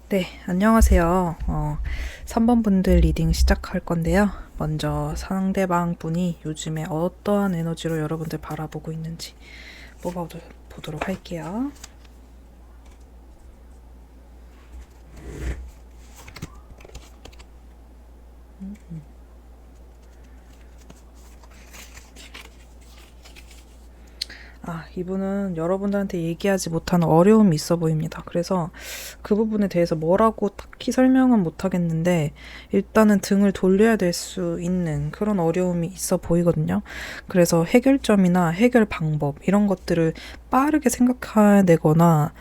네, 안녕하세요. 3번 분들 리딩 시작할 건데요. 먼저 상대방 분이 요즘에 어떠한 에너지로 여러분들 바라보고 있는지 뽑아보도록 할게요. 이분은 여러분들한테 얘기하지 못하는 어려움이 있어 보입니다. 그래서 그 부분에 대해서 뭐라고 딱히 설명은 못 하겠는데 일단은 등을 돌려야 될 수 있는 그런 어려움이 있어 보이거든요. 그래서 해결점이나 해결 방법 이런 것들을 빠르게 생각해내거나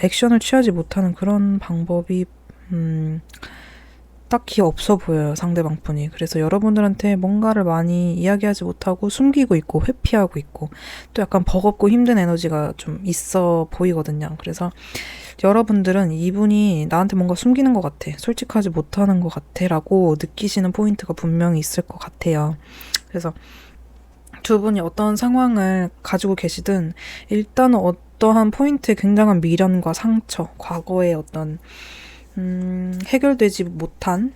액션을 취하지 못하는 그런 방법이 딱히 없어 보여요, 상대방 분이. 그래서 여러분들한테 뭔가를 많이 이야기하지 못하고 숨기고 있고 회피하고 있고 또 약간 버겁고 힘든 에너지가 좀 있어 보이거든요. 그래서 여러분들은 이분이 나한테 뭔가 숨기는 것 같아, 솔직하지 못하는 것 같아 라고 느끼시는 포인트가 분명히 있을 것 같아요. 그래서 두 분이 어떤 상황을 가지고 계시든 일단은 어떠한 포인트에 굉장한 미련과 상처, 과거의 어떤 해결되지 못한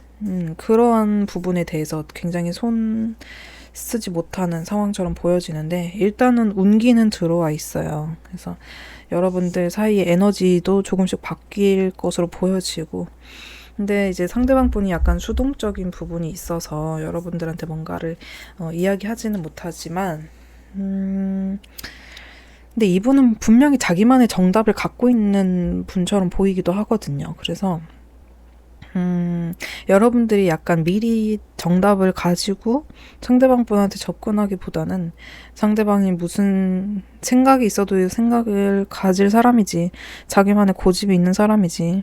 그러한 부분에 대해서 굉장히 손 쓰지 못하는 상황처럼 보여지는데 일단은 운기는 들어와 있어요. 그래서 여러분들 사이의 에너지도 조금씩 바뀔 것으로 보여지고, 근데 이제 상대방 분이 약간 수동적인 부분이 있어서 여러분들한테 뭔가를 이야기하지는 못하지만 근데 이분은 분명히 자기만의 정답을 갖고 있는 분처럼 보이기도 하거든요. 그래서 여러분들이 약간 미리 정답을 가지고 상대방 분한테 접근하기보다는 상대방이 무슨 생각이 있어도 생각을 가질 사람이지, 자기만의 고집이 있는 사람이지.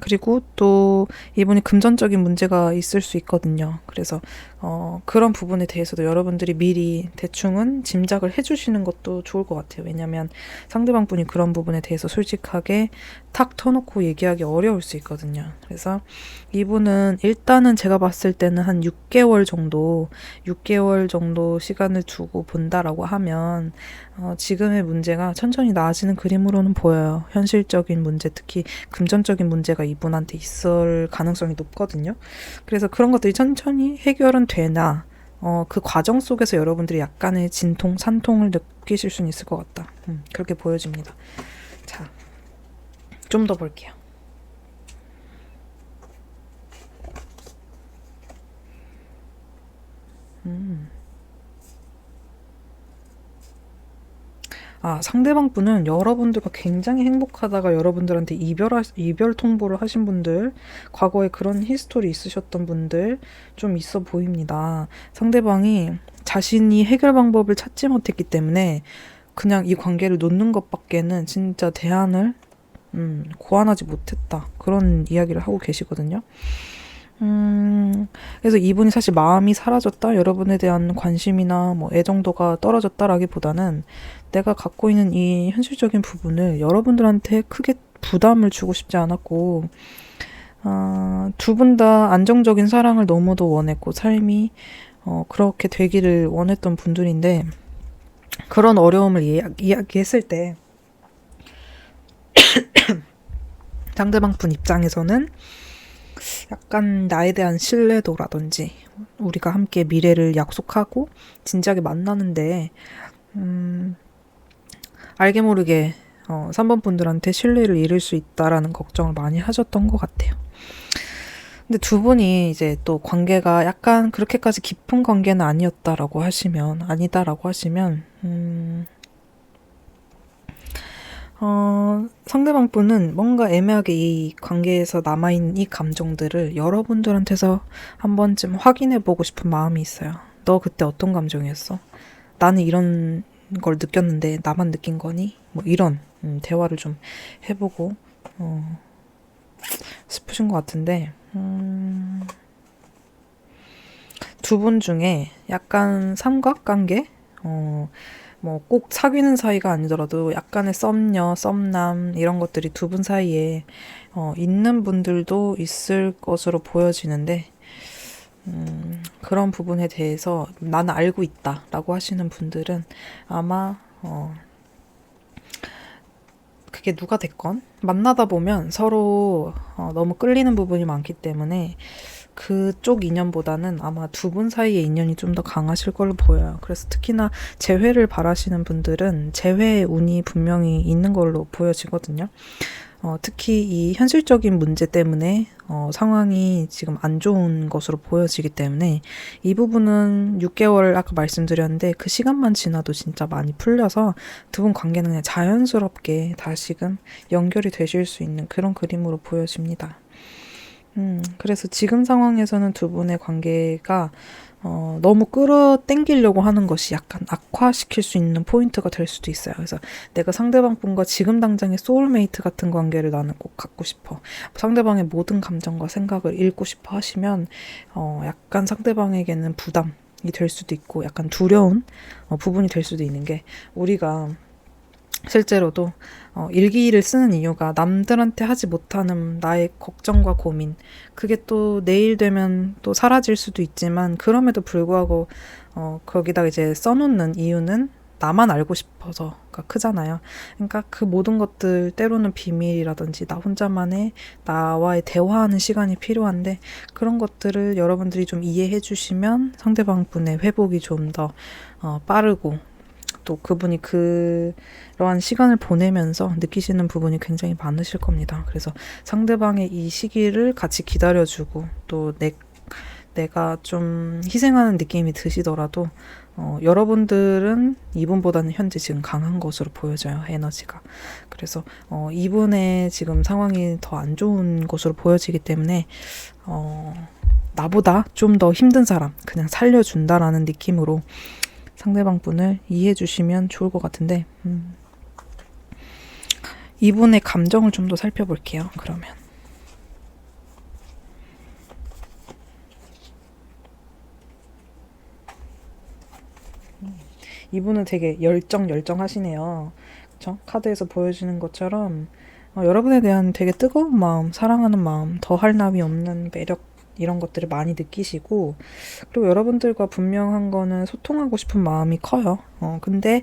그리고 또 이분이 금전적인 문제가 있을 수 있거든요. 그래서 그런 부분에 대해서도 여러분들이 미리 대충은 짐작을 해주시는 것도 좋을 것 같아요. 왜냐면 상대방 분이 그런 부분에 대해서 솔직하게 탁 터놓고 얘기하기 어려울 수 있거든요. 그래서 이분은 일단은 제가 봤을 때는 한 6개월 정도 시간을 두고 본다라고 하면 지금의 문제가 천천히 나아지는 그림으로는 보여요. 현실적인 문제, 특히 금전적인 문제가 이분한테 있을 가능성이 높거든요. 그래서 그런 것들이 천천히 해결은 되나 그 과정 속에서 여러분들이 약간의 진통, 산통을 느끼실 수는 있을 것 같다. 그렇게 보여집니다. 자, 좀 더 볼게요. 상대방 분은 여러분들과 굉장히 행복하다가 여러분들한테 이별 통보를 하신 분들, 과거에 그런 히스토리 있으셨던 분들 좀 있어 보입니다. 상대방이 자신이 해결 방법을 찾지 못했기 때문에 그냥 이 관계를 놓는 것밖에는 진짜 대안을 고안하지 못했다. 그런 이야기를 하고 계시거든요. 그래서 이분이 사실 마음이 사라졌다, 여러분에 대한 관심이나 뭐 애정도가 떨어졌다라기보다는 내가 갖고 있는 이 현실적인 부분을 여러분들한테 크게 부담을 주고 싶지 않았고, 두 분 다 안정적인 사랑을 너무도 원했고, 삶이 그렇게 되기를 원했던 분들인데, 그런 어려움을 이야기했을 때, 상대방 분 입장에서는 약간 나에 대한 신뢰도라든지 우리가 함께 미래를 약속하고 진작에 만나는데 알게 모르게 3번 분들한테 신뢰를 잃을 수 있다라는 걱정을 많이 하셨던 것 같아요. 근데 두 분이 이제 또 관계가 약간 그렇게까지 깊은 관계는 아니다라고 하시면 상대방 분은 뭔가 애매하게 이 관계에서 남아있는 이 감정들을 여러분들한테서 한 번쯤 확인해보고 싶은 마음이 있어요. 너 그때 어떤 감정이었어? 나는 이런 걸 느꼈는데 나만 느낀 거니? 뭐 이런 대화를 좀 해보고 싶으신 것 같은데, 두 분 중에 약간 삼각관계? 뭐 꼭 사귀는 사이가 아니더라도 약간의 썸녀, 썸남 이런 것들이 두 분 사이에 있는 분들도 있을 것으로 보여지는데, 그런 부분에 대해서 나는 알고 있다라고 하시는 분들은 아마 그게 누가 됐건 만나다 보면 서로 너무 끌리는 부분이 많기 때문에 그쪽 인연보다는 아마 두 분 사이의 인연이 좀 더 강하실 걸로 보여요. 그래서 특히나 재회를 바라시는 분들은 재회의 운이 분명히 있는 걸로 보여지거든요. 특히 이 현실적인 문제 때문에 상황이 지금 안 좋은 것으로 보여지기 때문에 이 부분은 6개월 아까 말씀드렸는데 그 시간만 지나도 진짜 많이 풀려서 두 분 관계는 그냥 자연스럽게 다시금 연결이 되실 수 있는 그런 그림으로 보여집니다. 그래서 지금 상황에서는 두 분의 관계가 너무 끌어당기려고 하는 것이 약간 악화시킬 수 있는 포인트가 될 수도 있어요. 그래서 내가 상대방 분과 지금 당장의 소울메이트 같은 관계를 나는 꼭 갖고 싶어. 상대방의 모든 감정과 생각을 읽고 싶어 하시면 약간 상대방에게는 부담이 될 수도 있고 약간 두려운 부분이 될 수도 있는 게, 우리가 실제로도 일기를 쓰는 이유가 남들한테 하지 못하는 나의 걱정과 고민, 그게 또 내일 되면 또 사라질 수도 있지만 그럼에도 불구하고 거기다 이제 써놓는 이유는 나만 알고 싶어서가 크잖아요. 그러니까 그 모든 것들 때로는 비밀이라든지 나 혼자만의 나와의 대화하는 시간이 필요한데, 그런 것들을 여러분들이 좀 이해해 주시면 상대방 분의 회복이 좀 더 빠르고, 또 그분이 그러한 시간을 보내면서 느끼시는 부분이 굉장히 많으실 겁니다. 그래서 상대방의 이 시기를 같이 기다려주고, 또 내가 좀 희생하는 느낌이 드시더라도 여러분들은 이분보다는 현재 지금 강한 것으로 보여져요, 에너지가. 그래서 이분의 지금 상황이 더 안 좋은 것으로 보여지기 때문에 나보다 좀 더 힘든 사람 그냥 살려준다라는 느낌으로 상대방 분을 이해해 주시면 좋을 것 같은데, 이분의 감정을 좀 더 살펴볼게요. 그러면 이분은 되게 열정하시네요. 그쵸? 카드에서 보여지는 것처럼 여러분에 대한 되게 뜨거운 마음, 사랑하는 마음, 더할 나위 없는 매력 이런 것들을 많이 느끼시고, 그리고 여러분들과 분명한 거는 소통하고 싶은 마음이 커요. 근데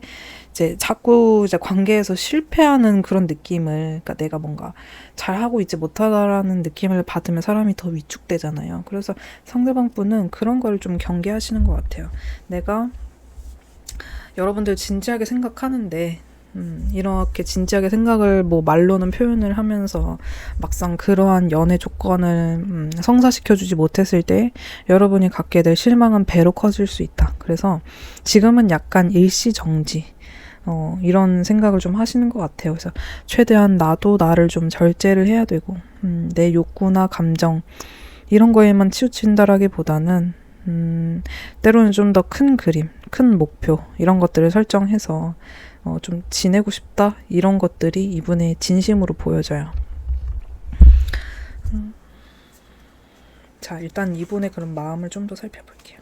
이제 자꾸 이제 관계에서 실패하는 그런 느낌을, 그러니까 내가 뭔가 잘하고 있지 못하다라는 느낌을 받으면 사람이 더 위축되잖아요. 그래서 상대방 분은 그런 걸 좀 경계하시는 것 같아요. 내가 여러분들 진지하게 생각하는데 이렇게 진지하게 생각을 뭐 말로는 표현을 하면서 막상 그러한 연애 조건을 성사시켜주지 못했을 때 여러분이 갖게 될 실망은 배로 커질 수 있다. 그래서 지금은 약간 일시정지 이런 생각을 좀 하시는 것 같아요. 그래서 최대한 나도 나를 좀 절제를 해야 되고 내 욕구나 감정 이런 거에만 치우친다라기보다는 때로는 좀 더 큰 그림, 큰 목표 이런 것들을 설정해서 좀 지내고 싶다 이런 것들이 이분의 진심으로 보여져요. 자, 일단 이분의 그런 마음을 좀 더 살펴볼게요.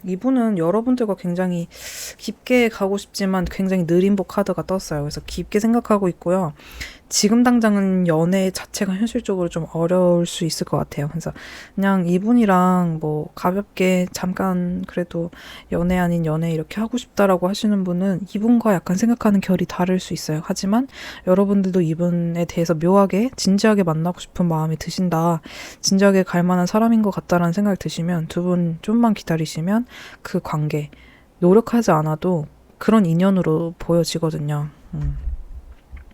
이분은 여러분들과 굉장히 깊게 가고 싶지만 굉장히 느림보 카드가 떴어요. 그래서 깊게 생각하고 있고요. 지금 당장은 연애 자체가 현실적으로 좀 어려울 수 있을 것 같아요. 그래서 그냥 이분이랑 뭐 가볍게 잠깐 그래도 연애 아닌 연애 이렇게 하고 싶다라고 하시는 분은 이분과 약간 생각하는 결이 다를 수 있어요. 하지만 여러분들도 이분에 대해서 묘하게 진지하게 만나고 싶은 마음이 드신다. 진지하게 갈 만한 사람인 것 같다라는 생각이 드시면 두 분 좀만 기다리시면 그 관계 노력하지 않아도 그런 인연으로 보여지거든요.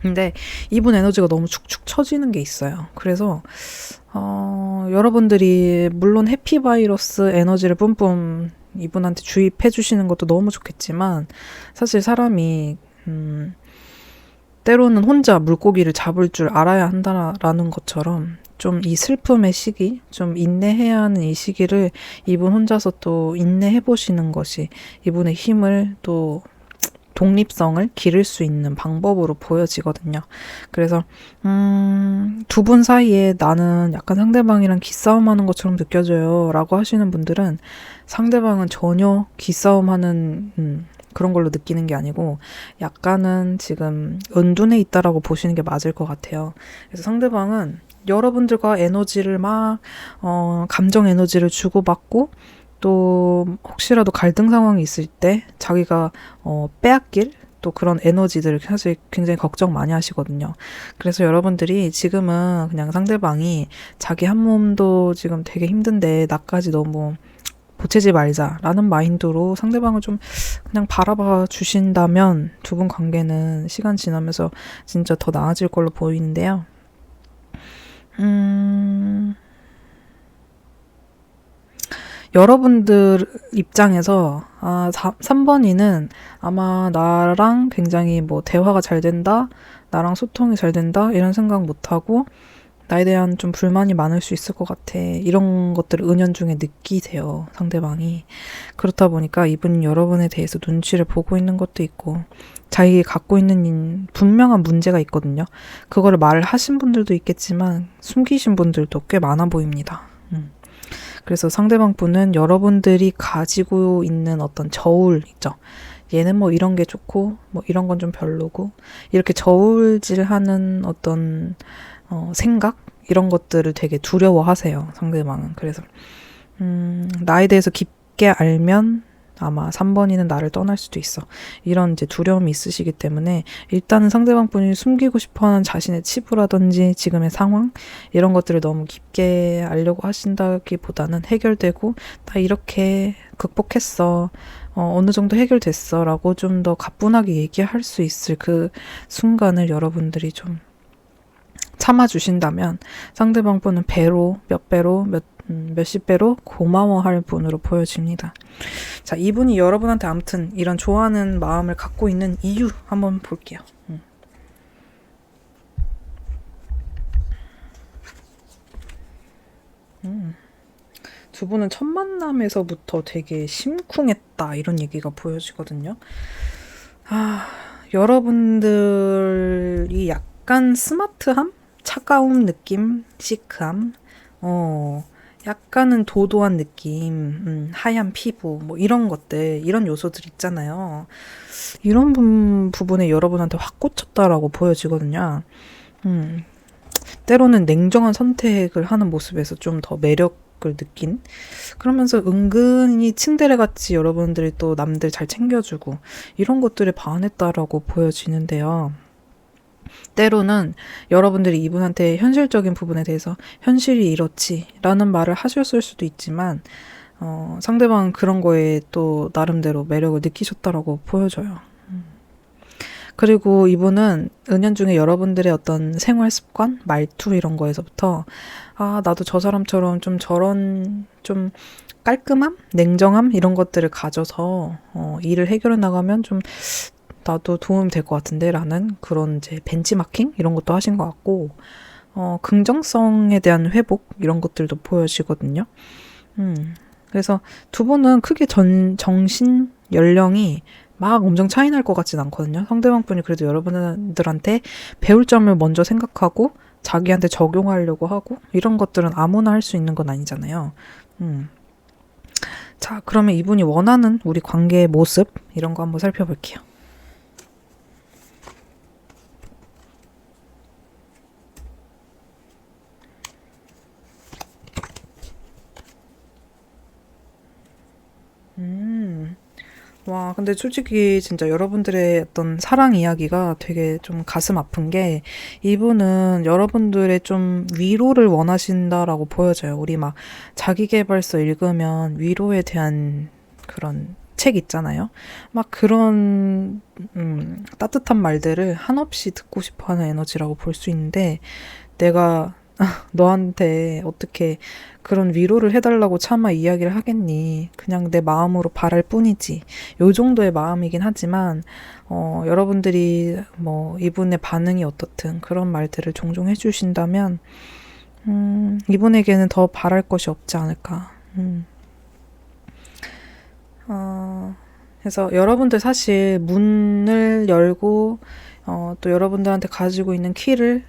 근데 이분 에너지가 너무 축축 처지는 게 있어요. 그래서 여러분들이 물론 해피바이러스 에너지를 뿜뿜 이분한테 주입해 주시는 것도 너무 좋겠지만 사실 사람이 때로는 혼자 물고기를 잡을 줄 알아야 한다라는 것처럼 좀 이 슬픔의 시기, 좀 인내해야 하는 이 시기를 이분 혼자서 또 인내해 보시는 것이 이분의 힘을 또 독립성을 기를 수 있는 방법으로 보여지거든요. 그래서 두 분 사이에 나는 약간 상대방이랑 기싸움하는 것처럼 느껴져요 라고 하시는 분들은 상대방은 전혀 기싸움하는 그런 걸로 느끼는 게 아니고 약간은 지금 은둔해 있다라고 보시는 게 맞을 것 같아요. 그래서 상대방은 여러분들과 에너지를 막 감정 에너지를 주고받고 또 혹시라도 갈등 상황이 있을 때 자기가 빼앗길 또 그런 에너지들을 사실 굉장히 걱정 많이 하시거든요. 그래서 여러분들이 지금은 그냥 상대방이 자기 한 몸도 지금 되게 힘든데 나까지 너무 보채지 말자라는 마인드로 상대방을 좀 그냥 바라봐 주신다면 두 분 관계는 시간 지나면서 진짜 더 나아질 걸로 보이는데요. 여러분들 입장에서 3번이는 아마 나랑 굉장히 뭐 대화가 잘 된다, 나랑 소통이 잘 된다 이런 생각 못하고 나에 대한 좀 불만이 많을 수 있을 것 같아. 이런 것들을 은연중에 느끼세요, 상대방이. 그렇다 보니까 이분이 여러분에 대해서 눈치를 보고 있는 것도 있고 자기 갖고 있는 분명한 문제가 있거든요. 그거를 말을 하신 분들도 있겠지만 숨기신 분들도 꽤 많아 보입니다. 그래서 상대방 분은 여러분들이 가지고 있는 어떤 저울 있죠. 얘는 뭐 이런 게 좋고 뭐 이런 건 좀 별로고 이렇게 저울질하는 어떤 생각 이런 것들을 되게 두려워하세요. 상대방은. 그래서 나에 대해서 깊게 알면 아마 3번이는 나를 떠날 수도 있어. 이런 이제 두려움이 있으시기 때문에 일단은 상대방 분이 숨기고 싶어하는 자신의 치부라든지 지금의 상황 이런 것들을 너무 깊게 알려고 하신다기보다는 해결되고 나 이렇게 극복했어. 어느 정도 해결됐어 라고 좀 더 가뿐하게 얘기할 수 있을 그 순간을 여러분들이 좀 참아주신다면 상대방 분은 배로, 몇 배로, 몇십 배로 고마워할 분으로 보여집니다. 자, 이분이 여러분한테 아무튼 이런 좋아하는 마음을 갖고 있는 이유 한번 볼게요. 두 분은 첫 만남에서부터 되게 심쿵했다 이런 얘기가 보여지거든요. 여러분들이 약간 스마트함? 차가운 느낌? 시크함? 약간은 도도한 느낌, 하얀 피부, 뭐 이런 것들, 이런 요소들 있잖아요. 이런 부분에 여러분한테 확 꽂혔다라고 보여지거든요. 음, 때로는 냉정한 선택을 하는 모습에서 좀 더 매력을 느낀? 그러면서 은근히 츤데레 같이 여러분들이 또 남들 잘 챙겨주고 이런 것들에 반했다라고 보여지는데요. 때로는 여러분들이 이분한테 현실적인 부분에 대해서 현실이 이렇지 라는 말을 하셨을 수도 있지만 상대방은 그런 거에 또 나름대로 매력을 느끼셨다라고 보여져요. 그리고 이분은 은연중에 여러분들의 어떤 생활 습관, 말투 이런 거에서부터 아, 나도 저 사람처럼 좀 저런 좀 깔끔함, 냉정함 이런 것들을 가져서 일을 해결해 나가면 좀 나도 도움 될 것 같은데 라는 그런 이제 벤치마킹 이런 것도 하신 것 같고 긍정성에 대한 회복 이런 것들도 보여지거든요. 그래서 두 분은 크게 정신 연령이 막 엄청 차이 날 것 같진 않거든요. 상대방 분이 그래도 여러분들한테 배울 점을 먼저 생각하고 자기한테 적용하려고 하고 이런 것들은 아무나 할 수 있는 건 아니잖아요. 음. 자, 그러면 이분이 원하는 우리 관계의 모습 이런 거 한번 살펴볼게요. 와, 근데 솔직히 진짜 여러분들의 어떤 사랑 이야기가 되게 좀 가슴 아픈 게 이분은 여러분들의 좀 위로를 원하신다라고 보여져요. 우리 막 자기계발서 읽으면 위로에 대한 그런 책 있잖아요. 막 그런 따뜻한 말들을 한없이 듣고 싶어하는 에너지라고 볼 수 있는데 내가 너한테 어떻게 그런 위로를 해달라고 차마 이야기를 하겠니? 그냥 내 마음으로 바랄 뿐이지. 요 정도의 마음이긴 하지만, 여러분들이 뭐, 이분의 반응이 어떻든 그런 말들을 종종 해주신다면, 이분에게는 더 바랄 것이 없지 않을까. 그래서 여러분들 사실 문을 열고, 또 여러분들한테 가지고 있는 키를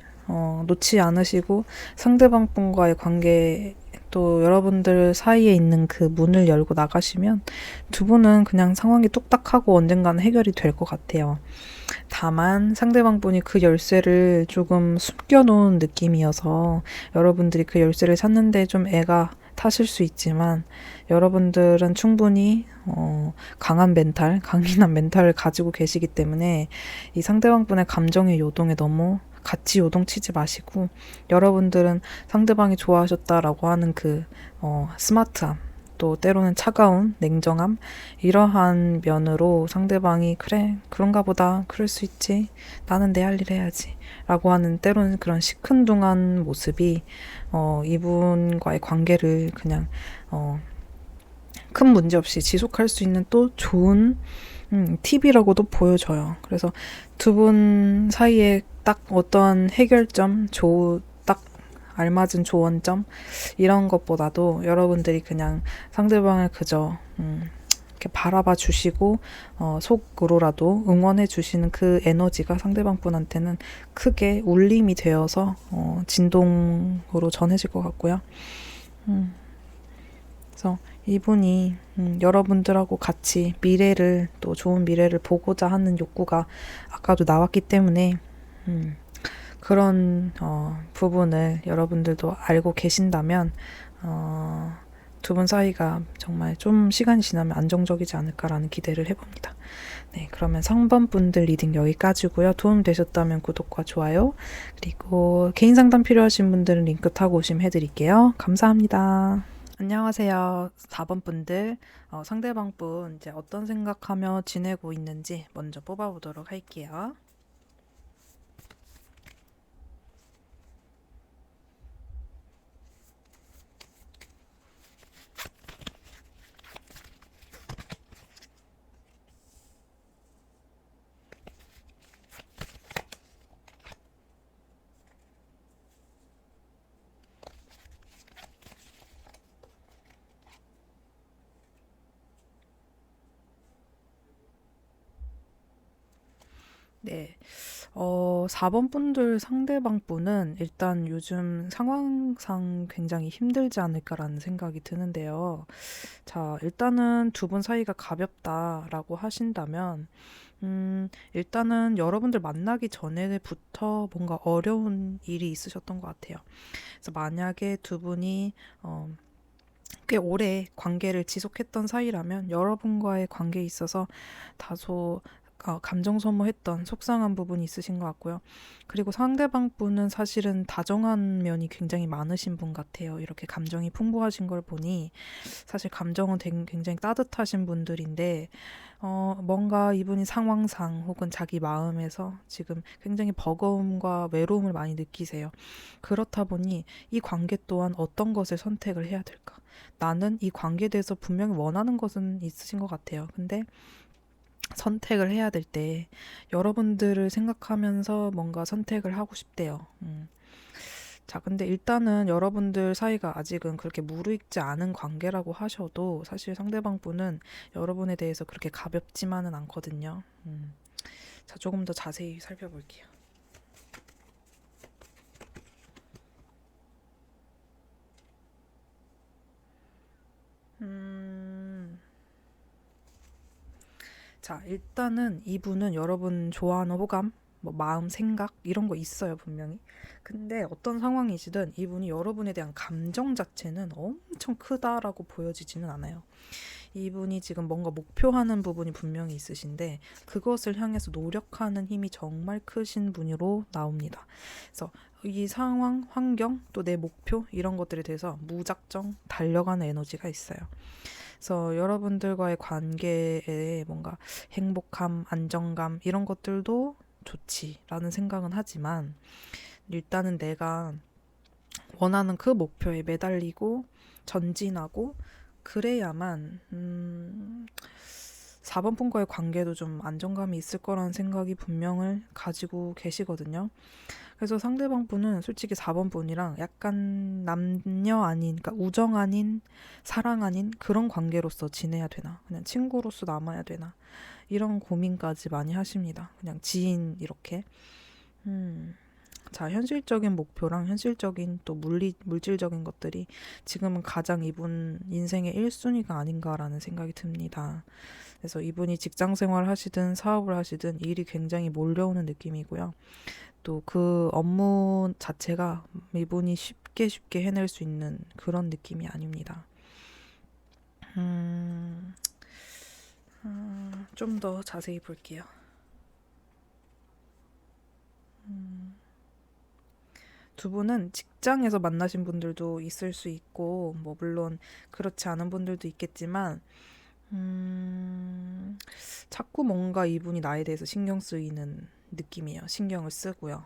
놓지 않으시고 상대방 분과의 관계 또 여러분들 사이에 있는 그 문을 열고 나가시면 두 분은 그냥 상황이 뚝딱하고 언젠가는 해결이 될 것 같아요. 다만 상대방 분이 그 열쇠를 조금 숨겨놓은 느낌이어서 여러분들이 그 열쇠를 찾는데 좀 애가 타실 수 있지만 여러분들은 충분히 강한 멘탈, 강인한 멘탈을 가지고 계시기 때문에 이 상대방 분의 감정의 요동에 너무 같이 요동치지 마시고 여러분들은 상대방이 좋아하셨다라고 하는 그 스마트함 또 때로는 차가운 냉정함 이러한 면으로 상대방이 그래 그런가 보다 그럴 수 있지 나는 내 할 일 해야지 라고 하는 때로는 그런 시큰둥한 모습이 이분과의 관계를 그냥 큰 문제 없이 지속할 수 있는 또 좋은 팁이라고도 보여져요. 그래서 두 분 사이에 딱 어떤 해결점, 딱 알맞은 조언점 이런 것보다도 여러분들이 그냥 상대방을 그저 이렇게 바라봐 주시고 속으로라도 응원해 주시는 그 에너지가 상대방 분한테는 크게 울림이 되어서 진동으로 전해질 것 같고요. 그래서 이분이 여러분들하고 같이 미래를 또 좋은 미래를 보고자 하는 욕구가 아까도 나왔기 때문에 그런 부분을 여러분들도 알고 계신다면 두 분 사이가 정말 좀 시간이 지나면 안정적이지 않을까라는 기대를 해봅니다. 네, 그러면 3번 분들 리딩 여기까지고요. 도움 되셨다면 구독과 좋아요 그리고 개인 상담 필요하신 분들은 링크 타고 오시면 해드릴게요. 감사합니다. 안녕하세요. 4번 분들 상대방 분 이제 어떤 생각하며 지내고 있는지 먼저 뽑아보도록 할게요. 네. 4번 분들 상대방 분은 일단 요즘 상황상 굉장히 힘들지 않을까라는 생각이 드는데요. 자, 일단은 두 분 사이가 가볍다라고 하신다면, 일단은 여러분들 만나기 전에부터 뭔가 어려운 일이 있으셨던 것 같아요. 그래서 만약에 두 분이, 꽤 오래 관계를 지속했던 사이라면 여러분과의 관계에 있어서 다소 감정 소모했던 속상한 부분이 있으신 것 같고요. 그리고 상대방 분은 사실은 다정한 면이 굉장히 많으신 분 같아요. 이렇게 감정이 풍부하신 걸 보니 사실 감정은 굉장히 따뜻하신 분들인데 뭔가 이분이 상황상 혹은 자기 마음에서 지금 굉장히 버거움과 외로움을 많이 느끼세요. 그렇다 보니 이 관계 또한 어떤 것을 선택을 해야 될까? 나는 이 관계에 대해서 분명히 원하는 것은 있으신 것 같아요. 근데 선택을 해야 될 때 여러분들을 생각하면서 뭔가 선택을 하고 싶대요. 자, 근데 일단은 여러분들 사이가 아직은 그렇게 무르익지 않은 관계라고 하셔도 사실 상대방 분은 여러분에 대해서 그렇게 가볍지만은 않거든요. 자, 조금 더 자세히 살펴볼게요. 자, 일단은 이분은 여러분 좋아하는 호감, 뭐 마음, 생각 이런 거 있어요, 분명히. 근데 어떤 상황이시든 이분이 여러분에 대한 감정 자체는 엄청 크다라고 보여지지는 않아요. 이분이 지금 뭔가 목표하는 부분이 분명히 있으신데 그것을 향해서 노력하는 힘이 정말 크신 분으로 나옵니다. 그래서 이 상황, 환경, 또 내 목표 이런 것들에 대해서 무작정 달려가는 에너지가 있어요. 그래서 여러분들과의 관계에 뭔가 행복함, 안정감 이런 것들도 좋지라는 생각은 하지만 일단은 내가 원하는 그 목표에 매달리고 전진하고 그래야만 4번 분과의 관계도 좀 안정감이 있을 거라는 생각이 분명을 가지고 계시거든요. 그래서 상대방 분은 솔직히 4번 분이랑 약간 남녀 아닌, 그러니까 우정 아닌, 사랑 아닌 그런 관계로서 지내야 되나? 그냥 친구로서 남아야 되나? 이런 고민까지 많이 하십니다. 그냥 지인 이렇게. 자, 현실적인 목표랑 현실적인 또 물질적인 것들이 지금은 가장 이분 인생의 1순위가 아닌가라는 생각이 듭니다. 그래서 이분이 직장 생활 하시든 사업을 하시든 일이 굉장히 몰려오는 느낌이고요. 또 그 업무 자체가 이분이 쉽게 해낼 수 있는 그런 느낌이 아닙니다. 좀 더 자세히 볼게요. 두 분은 직장에서 만나신 분들도 있을 수 있고, 뭐, 물론 그렇지 않은 분들도 있겠지만, 자꾸 뭔가 이분이 나에 대해서 신경 쓰이는 느낌이에요. 신경을 쓰고요.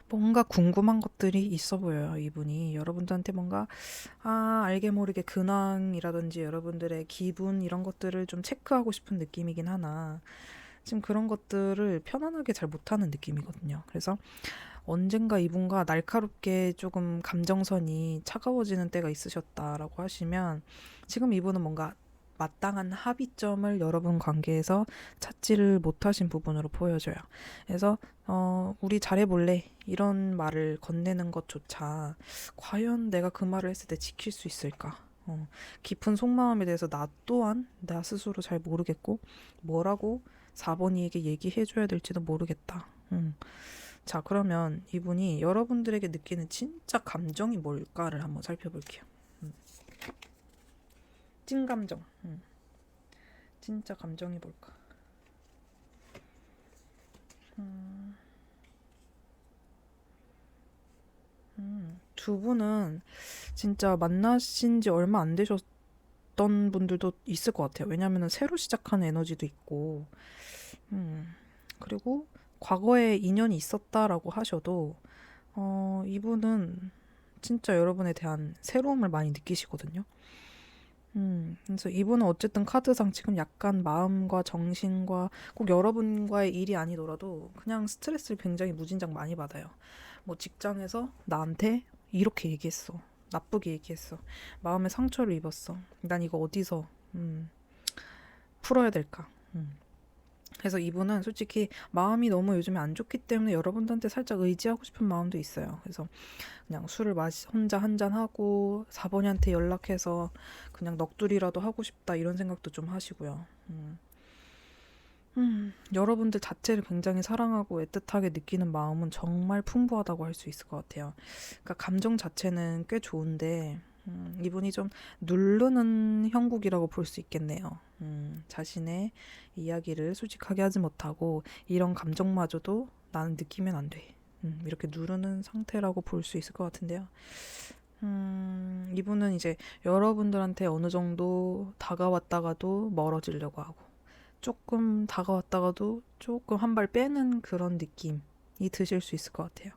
뭔가 궁금한 것들이 있어 보여요, 이분이. 여러분들한테 뭔가, 알게 모르게 근황이라든지 여러분들의 기분, 이런 것들을 좀 체크하고 싶은 느낌이긴 하나, 지금 그런 것들을 편안하게 잘 못하는 느낌이거든요. 그래서 언젠가 이분과 날카롭게 조금 감정선이 차가워지는 때가 있으셨다라고 하시면 지금 이분은 뭔가 마땅한 합의점을 여러분 관계에서 찾지를 못하신 부분으로 보여져요. 그래서 우리 잘해볼래 이런 말을 건네는 것조차 과연 내가 그 말을 했을 때 지킬 수 있을까? 깊은 속마음에 대해서 나 또한 나 스스로 잘 모르겠고 뭐라고 4번이에게 얘기해줘야 될지도 모르겠다. 자, 그러면 이분이 여러분들에게 느끼는 진짜 감정이 뭘까를 한번 살펴볼게요. 찐 감정. 진짜 감정이 뭘까? 두 분은 진짜 만나신 지 얼마 안 되셨던 분들도 있을 것 같아요. 왜냐면은 새로 시작하는 에너지도 있고, 그리고 과거에 인연이 있었다라고 하셔도, 이분은 진짜 여러분에 대한 새로움을 많이 느끼시거든요. 그래서 이분은 어쨌든 카드상 지금 약간 마음과 정신과 꼭 여러분과의 일이 아니더라도 그냥 스트레스를 굉장히 무진장 많이 받아요. 뭐 직장에서 나한테 이렇게 얘기했어. 나쁘게 얘기했어. 마음에 상처를 입었어. 난 이거 어디서 풀어야 될까? 그래서 이분은 솔직히 마음이 너무 요즘에 안 좋기 때문에 여러분들한테 살짝 의지하고 싶은 마음도 있어요. 그래서 그냥 술을 혼자 한잔 하고 4번이한테 연락해서 그냥 넋두리라도 하고 싶다 이런 생각도 좀 하시고요. 여러분들 자체를 굉장히 사랑하고 애틋하게 느끼는 마음은 정말 풍부하다고 할 수 있을 것 같아요. 그러니까 감정 자체는 꽤 좋은데 이분이 좀 누르는 형국이라고 볼 수 있겠네요. 자신의 이야기를 솔직하게 하지 못하고 이런 감정마저도 나는 느끼면 안 돼. 이렇게 누르는 상태라고 볼 수 있을 것 같은데요. 이분은 이제 여러분들한테 어느 정도 다가왔다가도 멀어지려고 하고 조금 다가왔다가도 조금 한 발 빼는 그런 느낌이 드실 수 있을 것 같아요.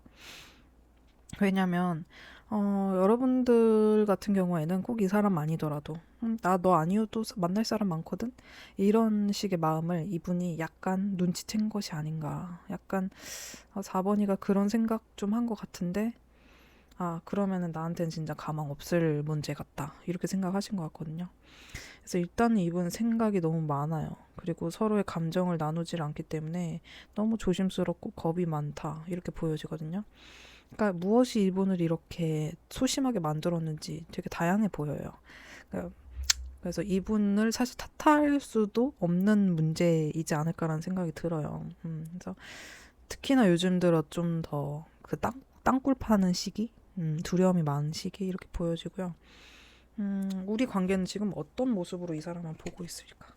왜냐면 여러분들 같은 경우에는 꼭 이 사람 아니더라도 나 너 아니어도 만날 사람 많거든? 이런 식의 마음을 이분이 약간 눈치챈 것이 아닌가. 약간 4번이가 그런 생각 좀 한 것 같은데 그러면은 나한테는 진짜 가망 없을 문제 같다. 이렇게 생각하신 것 같거든요. 그래서 일단은 이분 생각이 너무 많아요. 그리고 서로의 감정을 나누질 않기 때문에 너무 조심스럽고 겁이 많다. 이렇게 보여지거든요. 그러니까 무엇이 이분을 이렇게 소심하게 만들었는지 되게 다양해 보여요. 그러니까 그래서 이분을 사실 탓할 수도 없는 문제이지 않을까라는 생각이 들어요. 그래서 특히나 요즘 들어 좀 더 그 땅굴 파는 시기? 두려움이 많은 시기? 이렇게 보여지고요. 우리 관계는 지금 어떤 모습으로 이 사람을 보고 있을까?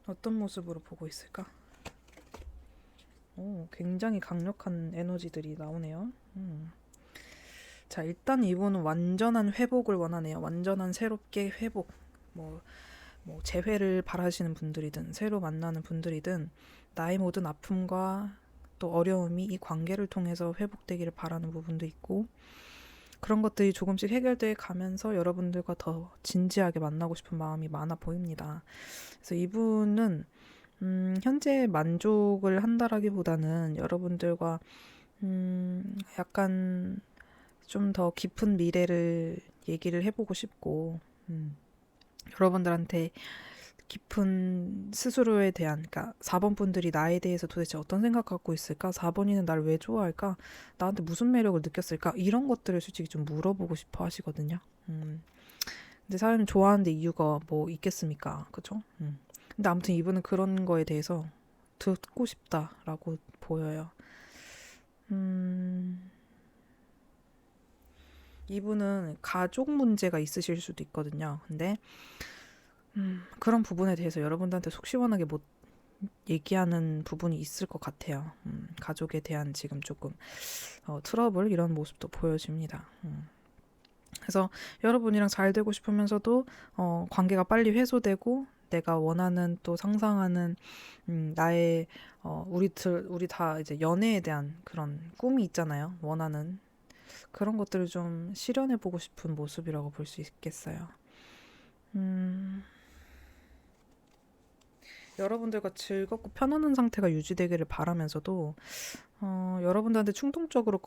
어떤 모습으로 보고 있을까? 굉장히 강력한 에너지들이 나오네요. 자, 일단 이분은 완전한 회복을 원하네요. 완전한 새롭게 회복. 뭐 재회를 바라시는 분들이든 새로 만나는 분들이든 나의 모든 아픔과 또 어려움이 이 관계를 통해서 회복되기를 바라는 부분도 있고 그런 것들이 조금씩 해결돼 가면서 여러분들과 더 진지하게 만나고 싶은 마음이 많아 보입니다. 그래서 이분은 현재 만족을 한다라기보다는 여러분들과 약간 좀 더 깊은 미래를 얘기를 해보고 싶고 여러분들한테 깊은 스스로에 대한, 그러니까 4번 분들이 나에 대해서 도대체 어떤 생각 갖고 있을까? 4번이는 날 왜 좋아할까? 나한테 무슨 매력을 느꼈을까? 이런 것들을 솔직히 좀 물어보고 싶어 하시거든요. 근데 사람이 좋아하는데 이유가 뭐 있겠습니까? 그죠? 근데 아무튼 이분은 그런 거에 대해서 듣고 싶다라고 보여요. 이분은 가족 문제가 있으실 수도 있거든요. 근데 그런 부분에 대해서 여러분들한테 속 시원하게 못 얘기하는 부분이 있을 것 같아요. 가족에 대한 지금 조금 트러블 이런 모습도 보여집니다. 그래서 여러분이랑 잘 되고 싶으면서도 관계가 빨리 회수되고 내가 원하는 또 상상하는 나의 우리 다 이제 연애에 대한 그런 꿈이 있잖아요. 원하는 그런 것들을 좀 실현해 보고 싶은 모습이라고 볼 수 있겠어요. 여러분들과 즐겁고 편안한 상태가 유지되기를 바라면서도 여러분들한테 충동적으로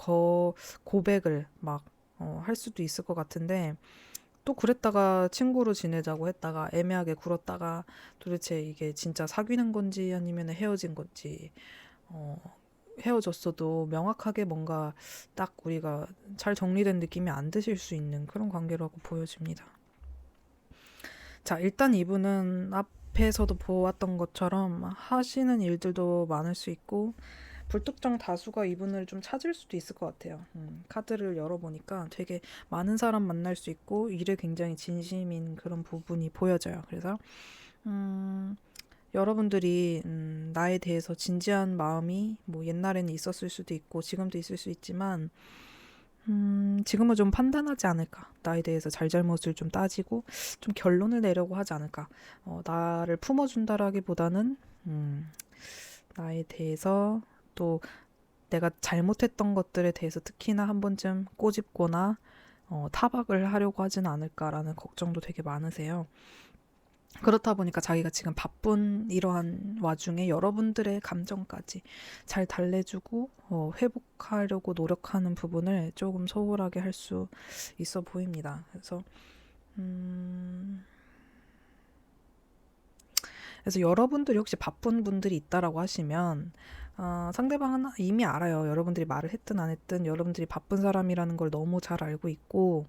고백을 막 할 수도 있을 것 같은데 또 그랬다가 친구로 지내자고 했다가 애매하게 굴었다가 도대체 이게 진짜 사귀는 건지 아니면 헤어진 건지 헤어졌어도 명확하게 뭔가 딱 우리가 잘 정리된 느낌이 안 드실 수 있는 그런 관계라고 보여집니다. 자, 일단 이분은 앞에서도 보았던 것처럼 하시는 일들도 많을 수 있고 불특정 다수가 이분을 좀 찾을 수도 있을 것 같아요. 카드를 열어보니까 되게 많은 사람 만날 수 있고 일에 굉장히 진심인 그런 부분이 보여져요. 그래서 여러분들이 나에 대해서 진지한 마음이 뭐 옛날에는 있었을 수도 있고 지금도 있을 수 있지만 지금은 좀 판단하지 않을까. 나에 대해서 잘잘못을 좀 따지고 좀 결론을 내려고 하지 않을까. 나를 품어준다라기보다는 나에 대해서 또 내가 잘못했던 것들에 대해서 특히나 한 번쯤 꼬집거나 타박을 하려고 하지는 않을까라는 걱정도 되게 많으세요. 그렇다 보니까 자기가 지금 바쁜 이러한 와중에 여러분들의 감정까지 잘 달래주고 회복하려고 노력하는 부분을 조금 소홀하게 할 수 있어 보입니다. 그래서 그래서 여러분들이 혹시 바쁜 분들이 있다라고 하시면 상대방은 이미 알아요. 여러분들이 말을 했든 안 했든 여러분들이 바쁜 사람이라는 걸 너무 잘 알고 있고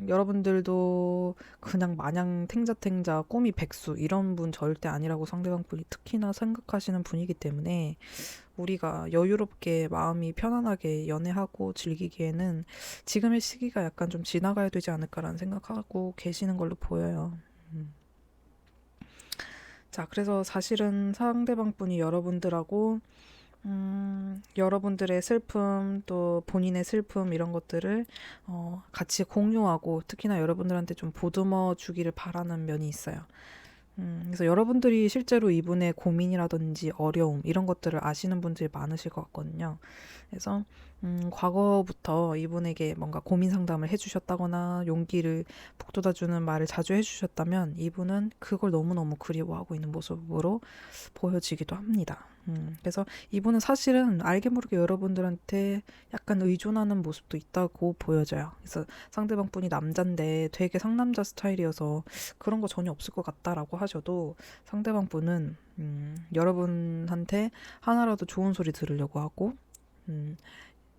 여러분들도 그냥 마냥 탱자탱자 꿈이 백수 이런 분 절대 아니라고 상대방 분이 특히나 생각하시는 분이기 때문에 우리가 여유롭게 마음이 편안하게 연애하고 즐기기에는 지금의 시기가 약간 좀 지나가야 되지 않을까라는 생각하고 계시는 걸로 보여요. 자, 그래서 사실은 상대방 분이 여러분들하고 여러분들의 슬픔, 또 본인의 슬픔, 이런 것들을, 같이 공유하고, 특히나 여러분들한테 좀 보듬어 주기를 바라는 면이 있어요. 그래서 여러분들이 실제로 이분의 고민이라든지 어려움, 이런 것들을 아시는 분들이 많으실 것 같거든요. 그래서, 과거부터 이분에게 뭔가 고민 상담을 해주셨다거나 용기를 북돋아주는 말을 자주 해주셨다면 이분은 그걸 너무너무 그리워하고 있는 모습으로 보여지기도 합니다. 그래서 이분은 사실은 알게 모르게 여러분들한테 약간 의존하는 모습도 있다고 보여져요. 그래서 상대방 분이 남잔데 되게 상남자 스타일이어서 그런 거 전혀 없을 것 같다라고 하셔도 상대방 분은 여러분한테 하나라도 좋은 소리 들으려고 하고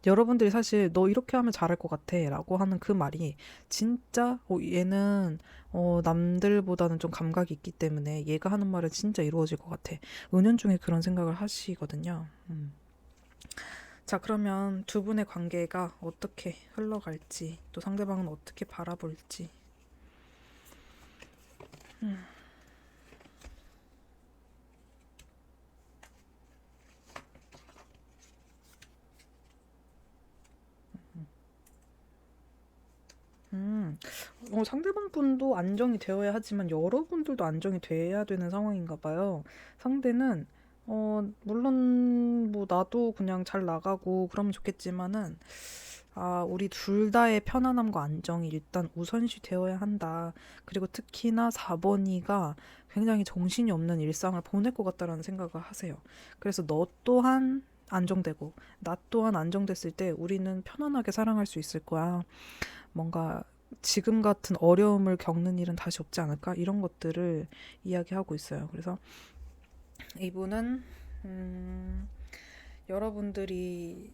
여러분들이 사실 너 이렇게 하면 잘할 것 같아 라고 하는 그 말이 진짜 얘는 남들보다는 좀 감각이 있기 때문에 얘가 하는 말은 진짜 이루어질 것 같아. 은연중에 그런 생각을 하시거든요. 자, 그러면 두 분의 관계가 어떻게 흘러갈지, 또 상대방은 어떻게 바라볼지. 상대방 분도 안정이 되어야 하지만 여러분들도 안정이 돼야 되는 상황인가 봐요. 상대는 물론 뭐 나도 그냥 잘 나가고 그러면 좋겠지만은 우리 둘 다의 편안함과 안정이 일단 우선시 되어야 한다. 그리고 특히나 4번이가 굉장히 정신이 없는 일상을 보낼 것 같다라는 생각을 하세요. 그래서 너 또한 안정되고 나 또한 안정됐을 때 우리는 편안하게 사랑할 수 있을 거야. 뭔가 지금 같은 어려움을 겪는 일은 다시 없지 않을까? 이런 것들을 이야기하고 있어요. 그래서 이분은 여러분들이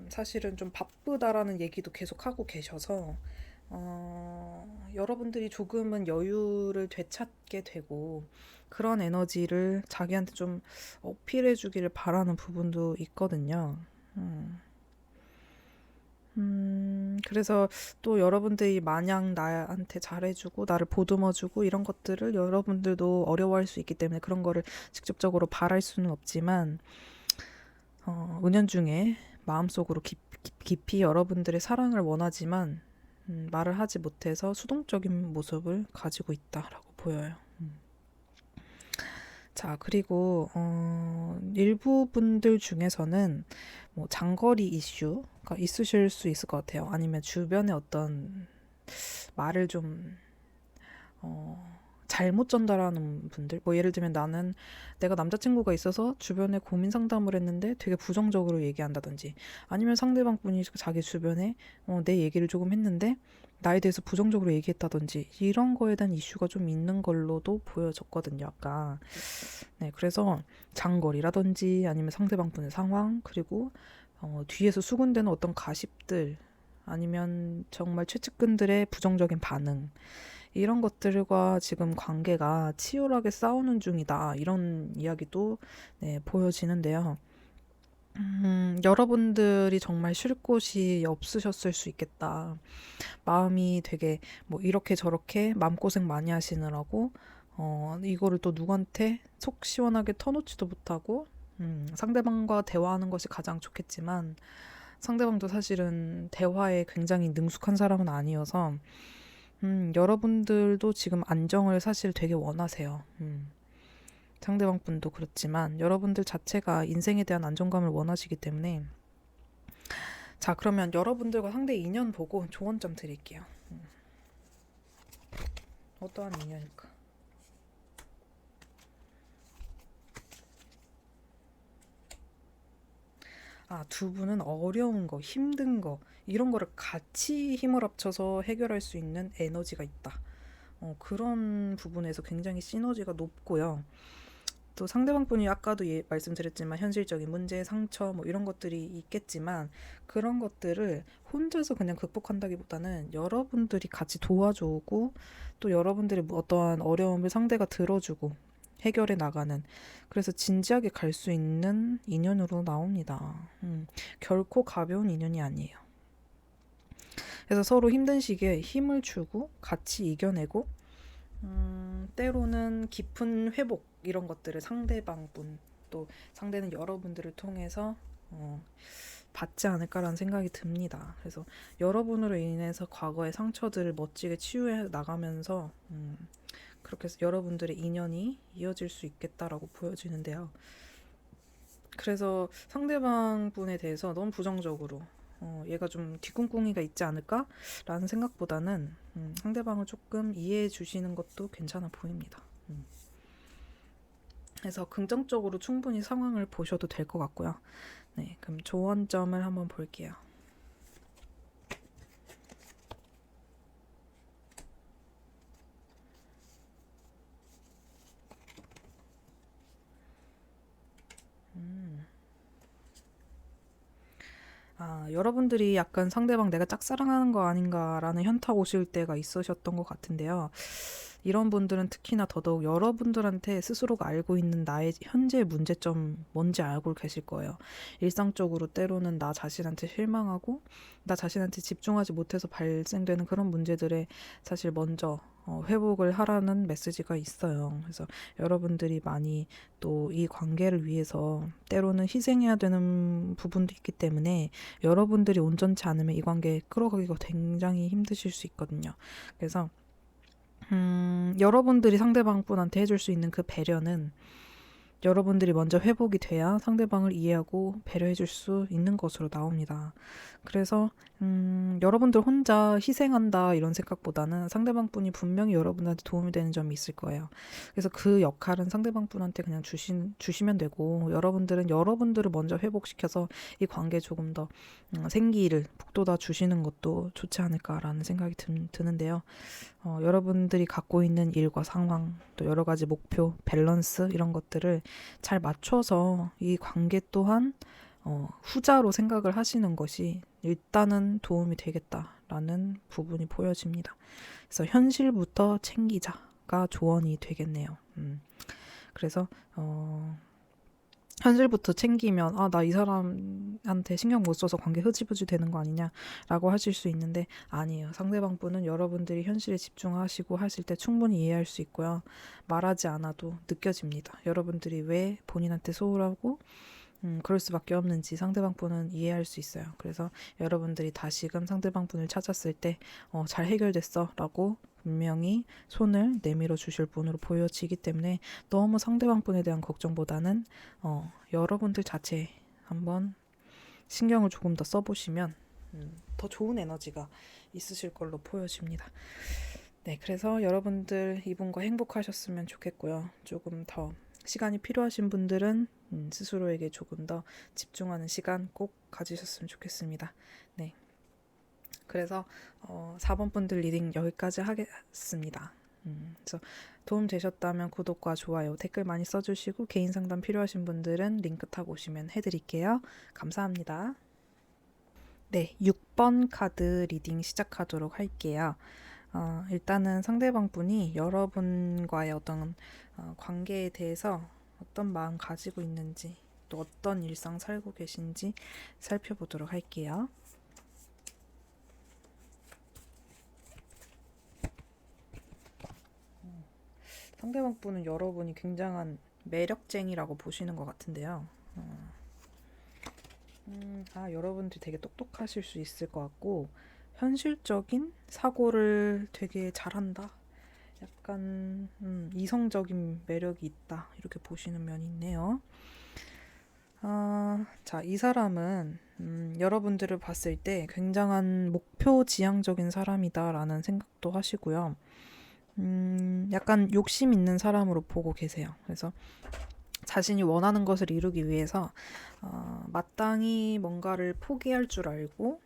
사실은 좀 바쁘다라는 얘기도 계속 하고 계셔서 여러분들이 조금은 여유를 되찾게 되고 그런 에너지를 자기한테 좀 어필해 주기를 바라는 부분도 있거든요. 그래서 또 여러분들이 마냥 나한테 잘해주고 나를 보듬어주고 이런 것들을 여러분들도 어려워할 수 있기 때문에 그런 거를 직접적으로 바랄 수는 없지만 은연중에 마음속으로 깊이 여러분들의 사랑을 원하지만 말을 하지 못해서 수동적인 모습을 가지고 있다라고 보여요. 자, 그리고 일부 분들 중에서는 뭐 장거리 이슈가 있으실 수 있을 것 같아요. 아니면 주변에 어떤 말을 좀 잘못 전달하는 분들. 뭐 예를 들면 나는 내가 남자친구가 있어서 주변에 고민 상담을 했는데 되게 부정적으로 얘기한다든지 아니면 상대방 분이 자기 주변에 내 얘기를 조금 했는데 나에 대해서 부정적으로 얘기했다든지 이런 거에 대한 이슈가 좀 있는 걸로도 보여졌거든요. 아까. 네, 그래서 장거리라든지 아니면 상대방 분의 상황 그리고 뒤에서 수군되는 어떤 가십들 아니면 정말 최측근들의 부정적인 반응 이런 것들과 지금 관계가 치열하게 싸우는 중이다. 이런 이야기도 네, 보여지는데요. 여러분들이 정말 쉴 곳이 없으셨을 수 있겠다. 마음이 되게 뭐 이렇게 저렇게 마음고생 많이 하시느라고 이거를 또 누구한테 속 시원하게 터놓지도 못하고 상대방과 대화하는 것이 가장 좋겠지만 상대방도 사실은 대화에 굉장히 능숙한 사람은 아니어서 여러분들도 지금 안정을 사실 되게 원하세요. 상대방 분도 그렇지만 여러분들 자체가 인생에 대한 안정감을 원하시기 때문에 자, 그러면 여러분들과 상대 인연 보고 조언 좀 드릴게요. 어떠한 인연일까? 두 분은 어려운 거, 힘든 거, 이런 거를 같이 힘을 합쳐서 해결할 수 있는 에너지가 있다. 그런 부분에서 굉장히 시너지가 높고요. 또 상대방 분이 아까도 말씀드렸지만 현실적인 문제, 상처 뭐 이런 것들이 있겠지만 그런 것들을 혼자서 그냥 극복한다기보다는 여러분들이 같이 도와주고 또 여러분들의 어떠한 어려움을 상대가 들어주고 해결해 나가는, 그래서 진지하게 갈 수 있는 인연으로 나옵니다. 결코 가벼운 인연이 아니에요. 그래서 서로 힘든 시기에 힘을 주고 같이 이겨내고 때로는 깊은 회복 이런 것들을 상대방분 또 상대는 여러분들을 통해서 받지 않을까라는 생각이 듭니다. 그래서 여러분으로 인해서 과거의 상처들을 멋지게 치유해 나가면서 그렇게 해서 여러분들의 인연이 이어질 수 있겠다라고 보여지는데요. 그래서 상대방 분에 대해서 너무 부정적으로 얘가 좀 뒷꿍꿍이가 있지 않을까? 라는 생각보다는 상대방을 조금 이해해 주시는 것도 괜찮아 보입니다. 그래서 긍정적으로 충분히 상황을 보셔도 될 것 같고요. 네, 그럼 조언점을 한번 볼게요. 여러분들이 약간 상대방 내가 짝사랑하는 거 아닌가라는 현타 오실 때가 있으셨던 것 같은데요. 이런 분들은 특히나 더더욱 여러분들한테 스스로가 알고 있는 나의 현재의 문제점 뭔지 알고 계실 거예요. 일상적으로 때로는 나 자신한테 실망하고 나 자신한테 집중하지 못해서 발생되는 그런 문제들에 사실 먼저 회복을 하라는 메시지가 있어요. 그래서 여러분들이 많이 또 이 관계를 위해서 때로는 희생해야 되는 부분도 있기 때문에 여러분들이 온전치 않으면 이 관계 끌어가기가 굉장히 힘드실 수 있거든요. 그래서 여러분들이 상대방 분한테 해줄 수 있는 그 배려는 여러분들이 먼저 회복이 돼야 상대방을 이해하고 배려해줄 수 있는 것으로 나옵니다. 그래서 여러분들 혼자 희생한다 이런 생각보다는 상대방 분이 분명히 여러분한테 도움이 되는 점이 있을 거예요. 그래서 그 역할은 상대방 분한테 그냥 주시면 되고 여러분들은 여러분들을 먼저 회복시켜서 이 관계에 조금 더 생기를 북돋아 주시는 것도 좋지 않을까라는 생각이 드는데요. 여러분들이 갖고 있는 일과 상황, 또 여러 가지 목표, 밸런스 이런 것들을 잘 맞춰서 이 관계 또한 후자로 생각을 하시는 것이 일단은 도움이 되겠다라는 부분이 보여집니다. 그래서 현실부터 챙기자가 조언이 되겠네요. 그래서 현실부터 챙기면 나 이 사람한테 신경 못 써서 관계 흐지부지 되는 거 아니냐라고 하실 수 있는데 아니에요. 상대방 분은 여러분들이 현실에 집중하시고 하실 때 충분히 이해할 수 있고요. 말하지 않아도 느껴집니다. 여러분들이 왜 본인한테 소홀하고 그럴 수밖에 없는지 상대방 분은 이해할 수 있어요. 그래서 여러분들이 다시금 상대방 분을 찾았을 때 잘 해결됐어 라고 분명히 손을 내밀어 주실 분으로 보여지기 때문에 너무 상대방 분에 대한 걱정보다는 여러분들 자체에 한번 신경을 조금 더 써보시면 더 좋은 에너지가 있으실 걸로 보여집니다. 네, 그래서 여러분들 이분과 행복하셨으면 좋겠고요. 조금 더 시간이 필요하신 분들은 스스로에게 조금 더 집중하는 시간 꼭 가지셨으면 좋겠습니다. 네. 그래서 4번 분들 리딩 여기까지 하겠습니다. 그래서 도움 되셨다면 구독과 좋아요, 댓글 많이 써주시고 개인 상담 필요하신 분들은 링크 타고 오시면 해드릴게요. 감사합니다. 네, 6번 카드 리딩 시작하도록 할게요. 일단은 상대방 분이 여러분과의 어떤 관계에 대해서 어떤 마음 가지고 있는지 또 어떤 일상 살고 계신지 살펴보도록 할게요. 상대방 분은 여러분이 굉장한 매력쟁이라고 보시는 것 같은데요. 여러분들이 되게 똑똑하실 수 있을 것 같고 현실적인 사고를 되게 잘한다. 약간 이성적인 매력이 있다. 이렇게 보시는 면이 있네요. 자, 이 사람은 여러분들을 봤을 때 굉장한 목표 지향적인 사람이다라는 생각도 하시고요. 약간 욕심 있는 사람으로 보고 계세요. 그래서 자신이 원하는 것을 이루기 위해서 마땅히 뭔가를 포기할 줄 알고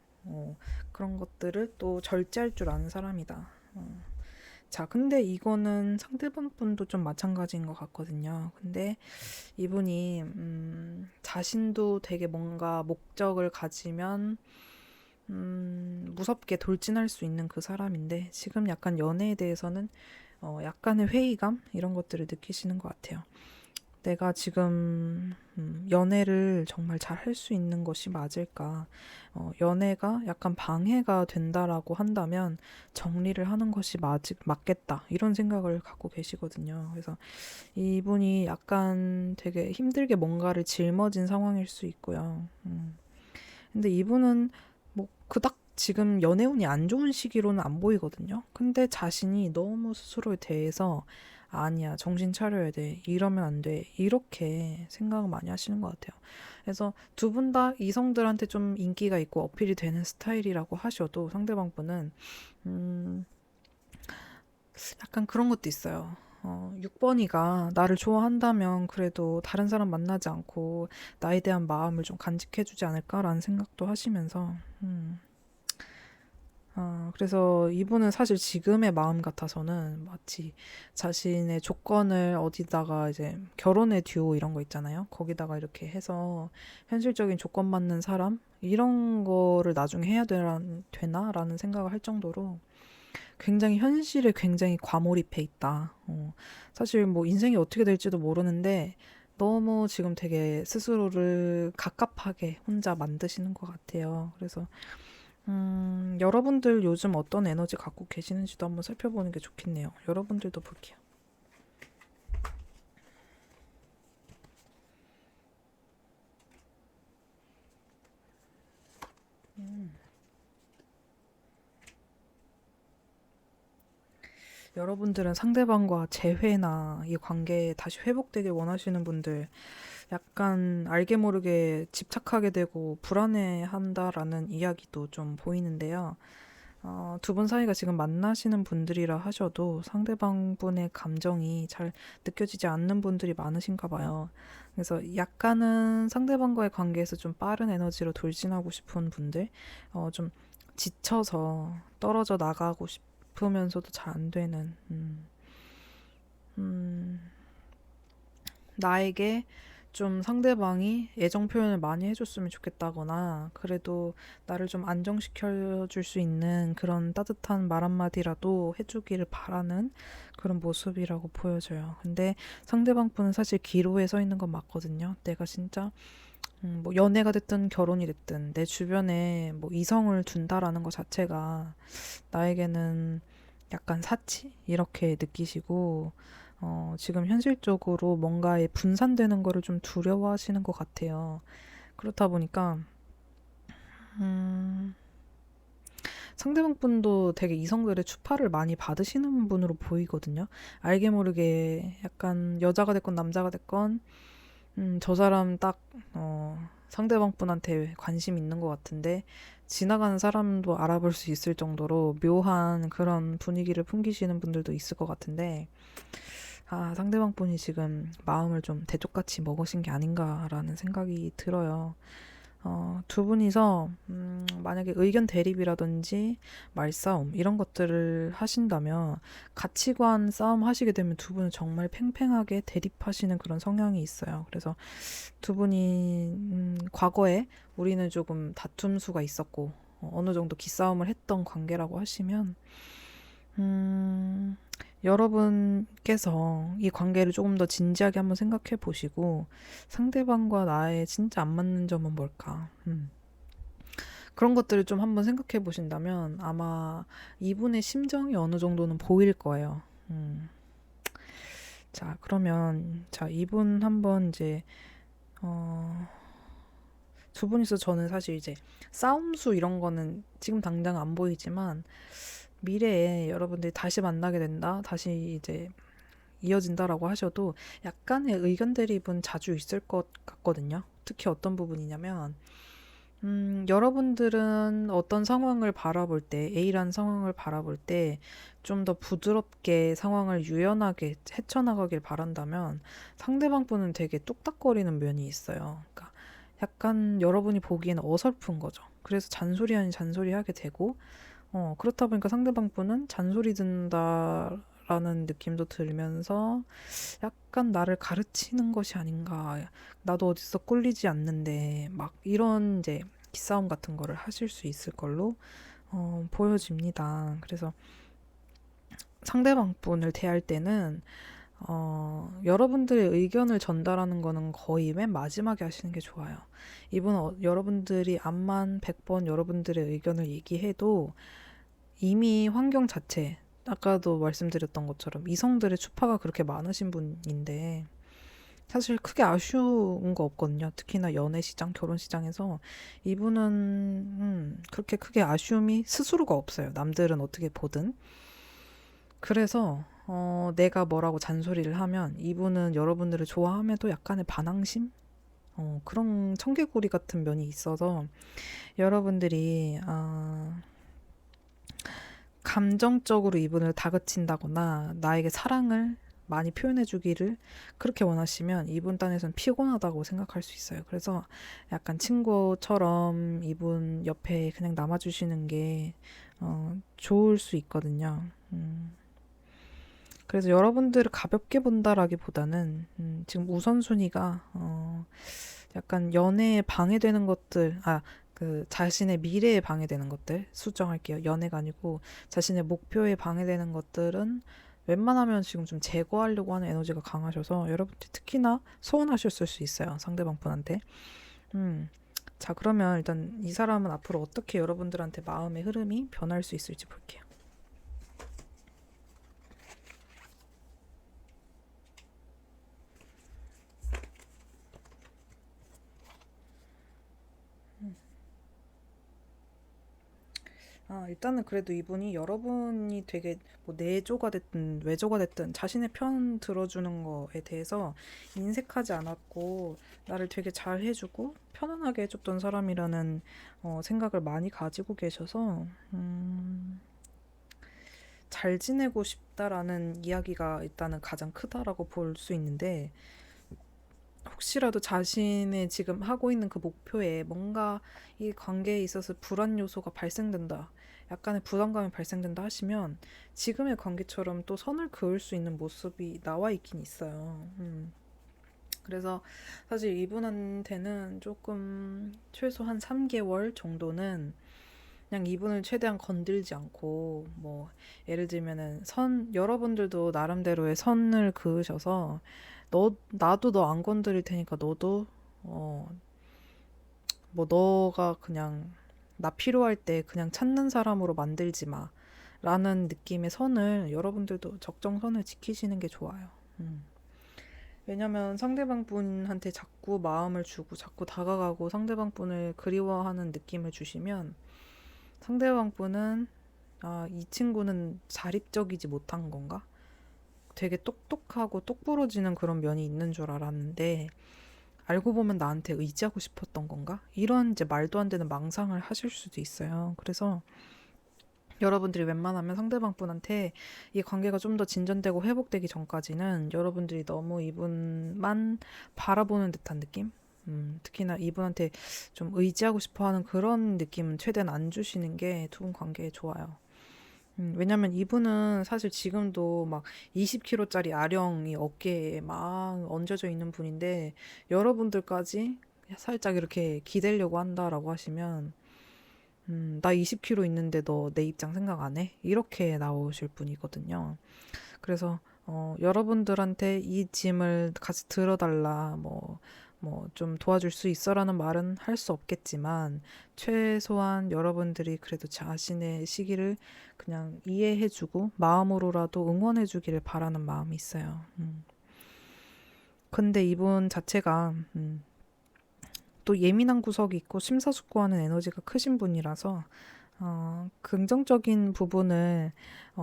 그런 것들을 또 절제할 줄 아는 사람이다. 자, 근데 이거는 상대방 분도 좀 마찬가지인 것 같거든요. 근데 이분이, 자신도 되게 뭔가 목적을 가지면, 무섭게 돌진할 수 있는 그 사람인데, 지금 약간 연애에 대해서는, 약간의 회의감? 이런 것들을 느끼시는 것 같아요. 내가 지금 연애를 정말 잘 할 수 있는 것이 맞을까? 연애가 약간 방해가 된다라고 한다면 정리를 하는 것이 맞겠다. 이런 생각을 갖고 계시거든요. 그래서 이분이 약간 되게 힘들게 뭔가를 짊어진 상황일 수 있고요. 근데 이분은 뭐 그닥 지금 연애운이 안 좋은 시기로는 안 보이거든요. 근데 자신이 너무 스스로에 대해서 아니야, 정신 차려야 돼. 이러면 안 돼. 이렇게 생각을 많이 하시는 것 같아요. 그래서 두 분 다 이성들한테 좀 인기가 있고 어필이 되는 스타일이라고 하셔도 상대방 분은 음, 약간 그런 것도 있어요. 6번이가 나를 좋아한다면 그래도 다른 사람 만나지 않고 나에 대한 마음을 좀 간직해주지 않을까라는 생각도 하시면서, 그래서 이분은 사실 지금의 마음 같아서는 마치 자신의 조건을 어디다가 이제 결혼의 듀오 이런 거 있잖아요. 거기다가 이렇게 해서 현실적인 조건 맞는 사람? 이런 거를 나중에 해야 되나라는 생각을 할 정도로 굉장히 현실에 굉장히 과몰입해 있다. 사실 뭐 인생이 어떻게 될지도 모르는데 너무 지금 되게 스스로를 갑갑하게 혼자 만드시는 것 같아요. 그래서 여러분들 요즘 어떤 에너지 갖고 계시는지도 한번 살펴보는 게 좋겠네요. 여러분들도 볼게요. 여러분들은 상대방과 재회나 이 관계에 다시 회복되길 원하시는 분들, 약간 알게 모르게 집착하게 되고 불안해한다라는 이야기도 좀 보이는데요. 두 분 사이가 지금 만나시는 분들이라 하셔도 상대방 분의 감정이 잘 느껴지지 않는 분들이 많으신가 봐요. 그래서 약간은 상대방과의 관계에서 좀 빠른 에너지로 돌진하고 싶은 분들, 좀 지쳐서 떨어져 나가고 싶으면서도 잘 안 되는, 나에게 좀 상대방이 애정 표현을 많이 해줬으면 좋겠다거나, 그래도 나를 좀 안정시켜 줄 수 있는 그런 따뜻한 말 한마디라도 해주기를 바라는 그런 모습이라고 보여져요. 근데 상대방 분은 사실 기로에 서 있는 건 맞거든요. 내가 진짜, 뭐 연애가 됐든 결혼이 됐든 내 주변에 뭐 이성을 둔다라는 것 자체가 나에게는 약간 사치? 이렇게 느끼시고, 지금 현실적으로 뭔가에 분산되는 거를 좀 두려워하시는 것 같아요. 그렇다 보니까, 상대방 분도 되게 이성들의 추파를 많이 받으시는 분으로 보이거든요. 알게 모르게 약간 여자가 됐건 남자가 됐건, 저 사람 딱, 상대방 분한테 관심 있는 것 같은데, 지나가는 사람도 알아볼 수 있을 정도로 묘한 그런 분위기를 풍기시는 분들도 있을 것 같은데, 상대방 분이 지금 마음을 좀 대쪽같이 먹으신 게 아닌가라는 생각이 들어요. 두 분이서, 만약에 의견 대립이라든지 말싸움, 이런 것들을 하신다면, 가치관 싸움 하시게 되면 두 분은 정말 팽팽하게 대립하시는 그런 성향이 있어요. 그래서 두 분이, 과거에 우리는 조금 다툼수가 있었고, 어느 정도 기싸움을 했던 관계라고 하시면, 여러분께서 이 관계를 조금 더 진지하게 한번 생각해 보시고 상대방과 나의 진짜 안 맞는 점은 뭘까? 그런 것들을 좀 한번 생각해 보신다면 아마 이분의 심정이 어느 정도는 보일 거예요. 자, 그러면 자, 이분 한번 이제 두 분이서 저는 사실 이제 싸움수 이런 거는 지금 당장 안 보이지만 미래에 여러분들이 다시 만나게 된다, 다시 이제 이어진다라고 하셔도 약간의 의견 대립은 자주 있을 것 같거든요. 특히 어떤 부분이냐면, 여러분들은 어떤 상황을 바라볼 때, A라는 상황을 바라볼 때, 좀 더 부드럽게 상황을 유연하게 헤쳐나가길 바란다면, 상대방 분은 되게 뚝딱거리는 면이 있어요. 그러니까 약간 여러분이 보기에는 어설픈 거죠. 그래서 잔소리 아닌 잔소리 하게 되고, 그렇다 보니까 상대방 분은 잔소리 듣는다라는 느낌도 들면서 약간 나를 가르치는 것이 아닌가. 나도 어디서 꿀리지 않는데 막 이런 이제 기싸움 같은 거를 하실 수 있을 걸로 보여집니다. 그래서 상대방 분을 대할 때는 여러분들의 의견을 전달하는 거는 거의 맨 마지막에 하시는 게 좋아요. 이분 여러분들이 암만 100번 여러분들의 의견을 얘기해도 이미 환경 자체, 아까도 말씀드렸던 것처럼 이성들의 추파가 그렇게 많으신 분인데 사실 크게 아쉬운 거 없거든요. 특히나 연애 시장, 결혼 시장에서 이분은 그렇게 크게 아쉬움이 스스로가 없어요. 남들은 어떻게 보든. 그래서 내가 뭐라고 잔소리를 하면 이분은 여러분들을 좋아함에도 약간의 반항심? 그런 청개구리 같은 면이 있어서 여러분들이 감정적으로 이분을 다그친다거나 나에게 사랑을 많이 표현해 주기를 그렇게 원하시면 이분 딴에선 피곤하다고 생각할 수 있어요. 그래서 약간 친구처럼 이분 옆에 그냥 남아주시는 게 좋을 수 있거든요. 그래서 여러분들을 가볍게 본다라기보다는 지금 우선순위가 약간 연애에 방해되는 것들, 그 자신의 미래에 방해되는 것들 수정할게요. 연애가 아니고 자신의 목표에 방해되는 것들은 웬만하면 지금 좀 제거하려고 하는 에너지가 강하셔서 여러분들 특히나 소원하셨을 수 있어요. 상대방 분한테. 자, 그러면 일단 이 사람은 앞으로 어떻게 여러분들한테 마음의 흐름이 변할 수 있을지 볼게요. 일단은 그래도 이분이 여러분이 되게 뭐 내조가 됐든 외조가 됐든 자신의 편 들어주는 거에 대해서 인색하지 않았고 나를 되게 잘 해주고 편안하게 해줬던 사람이라는 생각을 많이 가지고 계셔서 잘 지내고 싶다라는 이야기가 일단은 가장 크다라고 볼 수 있는데 혹시라도 자신의 지금 하고 있는 그 목표에 뭔가 이 관계에 있어서 불안 요소가 발생된다. 약간의 부담감이 발생된다 하시면 지금의 관계처럼 또 선을 그을 수 있는 모습이 나와 있긴 있어요. 그래서 사실 이분한테는 조금 최소한 3개월 정도는 그냥 이분을 최대한 건들지 않고 뭐 예를 들면은 여러분들도 나름대로의 선을 그으셔서 나도 너 안 건드릴 테니까 너도 뭐 너가 그냥 나 필요할 때 그냥 찾는 사람으로 만들지 마 라는 느낌의 선을 여러분들도 적정선을 지키시는 게 좋아요. 왜냐면 상대방 분한테 자꾸 마음을 주고 자꾸 다가가고 상대방 분을 그리워하는 느낌을 주시면 상대방 분은 이 친구는 자립적이지 못한 건가? 되게 똑똑하고 똑부러지는 그런 면이 있는 줄 알았는데 알고 보면 나한테 의지하고 싶었던 건가? 이런 이제 말도 안 되는 망상을 하실 수도 있어요. 그래서 여러분들이 웬만하면 상대방 분한테 이 관계가 좀 더 진전되고 회복되기 전까지는 여러분들이 너무 이분만 바라보는 듯한 느낌? 특히나 이분한테 좀 의지하고 싶어 하는 그런 느낌은 최대한 안 주시는 게 두 분 관계에 좋아요. 왜냐면 이분은 사실 지금도 막 20kg짜리 아령이 어깨에 막 얹어져 있는 분인데 여러분들까지 살짝 이렇게 기대려고 한다라고 하시면 나 20kg 있는데 너 내 입장 생각 안 해? 이렇게 나오실 분이거든요. 그래서 여러분들한테 이 짐을 같이 들어달라 뭐 좀 도와줄 수 있어라는 말은 할 수 없겠지만 최소한 여러분들이 그래도 자신의 시기를 그냥 이해해주고 마음으로라도 응원해주기를 바라는 마음이 있어요. 근데 이분 자체가 또 예민한 구석이 있고 심사숙고하는 에너지가 크신 분이라서 긍정적인 부분을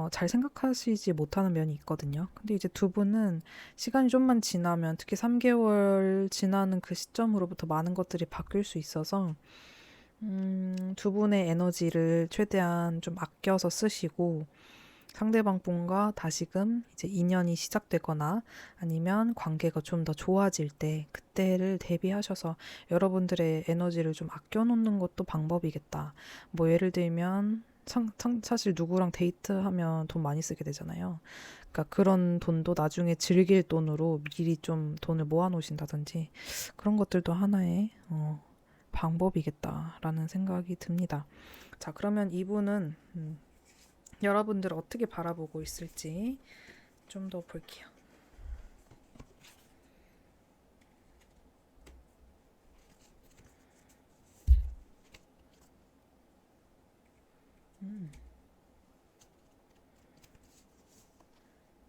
잘 생각하시지 못하는 면이 있거든요. 근데 이제 두 분은 시간이 좀만 지나면 특히 3개월 지나는 그 시점으로부터 많은 것들이 바뀔 수 있어서 두 분의 에너지를 최대한 좀 아껴서 쓰시고 상대방 분과 다시금 이제 인연이 시작되거나 아니면 관계가 좀 더 좋아질 때 그때를 대비하셔서 여러분들의 에너지를 좀 아껴놓는 것도 방법이겠다. 뭐 예를 들면 사실 누구랑 데이트하면 돈 많이 쓰게 되잖아요. 그러니까 그런 돈도 나중에 즐길 돈으로 미리 좀 돈을 모아 놓으신다든지 그런 것들도 하나의 방법이겠다라는 생각이 듭니다. 자, 그러면 이분은 여러분들을 어떻게 바라보고 있을지 좀 더 볼게요.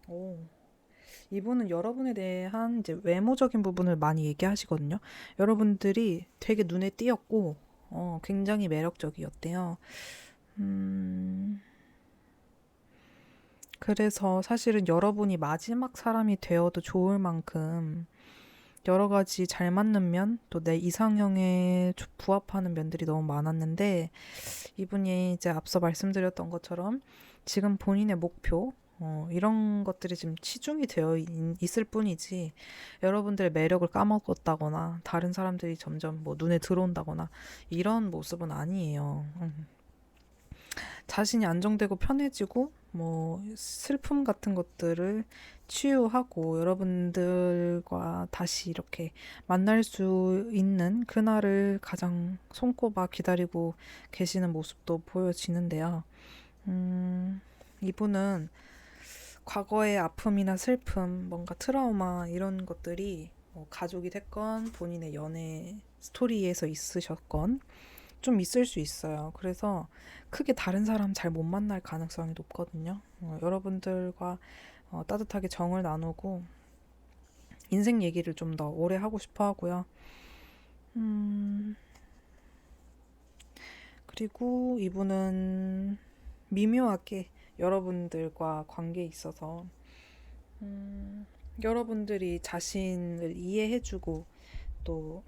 오, 이분은 여러분에 대한 이제 외모적인 부분을 많이 얘기하시거든요. 여러분들이 되게 눈에 띄었고, 굉장히 매력적이었대요. 음, 그래서 사실은 여러분이 마지막 사람이 되어도 좋을 만큼 여러 가지 잘 맞는 면, 또 내 이상형에 부합하는 면들이 너무 많았는데, 이분이 이제 앞서 말씀드렸던 것처럼 지금 본인의 목표, 이런 것들이 지금 치중이 되어 있을 뿐이지, 여러분들의 매력을 까먹었다거나, 다른 사람들이 점점 뭐 눈에 들어온다거나, 이런 모습은 아니에요. 자신이 안정되고 편해지고 뭐 슬픔 같은 것들을 치유하고 여러분들과 다시 이렇게 만날 수 있는 그날을 가장 손꼽아 기다리고 계시는 모습도 보여지는데요. 이분은 과거의 아픔이나 슬픔, 뭔가 트라우마 이런 것들이 가족이 됐건 본인의 연애 스토리에서 있으셨건 좀 있을 수 있어요. 그래서 크게 다른 사람 잘 못 만날 가능성이 높거든요. 여러분들과 따뜻하게 정을 나누고 인생 얘기를 좀 더 오래 하고 싶어 하고요. 그리고 이분은 미묘하게 여러분들과 관계에 있어서 여러분들이 자신을 이해해주고 또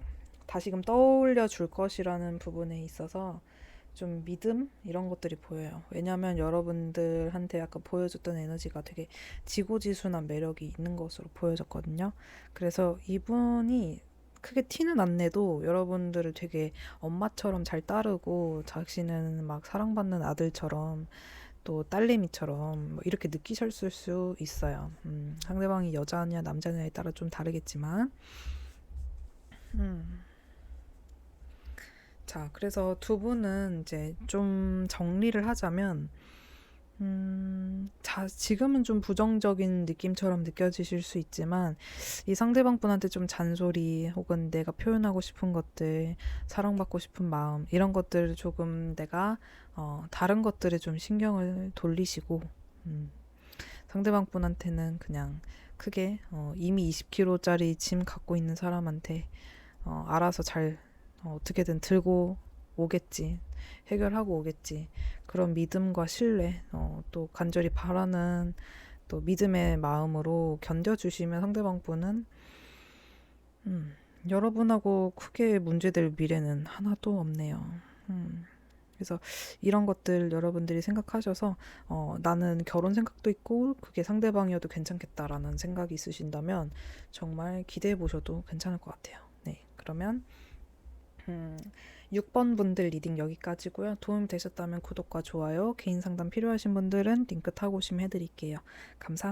다시금 떠올려 줄 것이라는 부분에 있어서 좀 믿음 이런 것들이 보여요. 왜냐하면 여러분들한테 약간 보여줬던 에너지가 되게 지고지순한 매력이 있는 것으로 보여졌거든요. 그래서 이분이 크게 티는 안 내도 여러분들을 되게 엄마처럼 잘 따르고 자신은 막 사랑받는 아들처럼 또 딸내미처럼 뭐 이렇게 느끼셨을 수 있어요. 상대방이 여자냐 남자냐에 따라 좀 다르겠지만 자, 그래서 두 분은 이제 좀 정리를 하자면, 지금은 좀 부정적인 느낌처럼 느껴지실 수 있지만, 이 상대방 분한테 좀 잔소리, 혹은 내가 표현하고 싶은 것들, 사랑받고 싶은 마음, 이런 것들을 조금 내가, 다른 것들에 좀 신경을 돌리시고, 상대방 분한테는 그냥 크게, 이미 20kg짜리 짐 갖고 있는 사람한테, 알아서 잘 어떻게든 들고 오겠지. 해결하고 오겠지. 그런 믿음과 신뢰, 또 간절히 바라는 또 믿음의 마음으로 견뎌주시면 상대방 분은, 여러분하고 크게 문제될 미래는 하나도 없네요. 그래서 이런 것들 여러분들이 생각하셔서, 나는 결혼 생각도 있고, 그게 상대방이어도 괜찮겠다라는 생각이 있으신다면, 정말 기대해 보셔도 괜찮을 것 같아요. 네. 그러면, 6번 분들 리딩 여기까지고요. 도움 되셨다면 구독과 좋아요, 개인 상담 필요하신 분들은 링크 타고 오시면 해드릴게요. 감사합니다.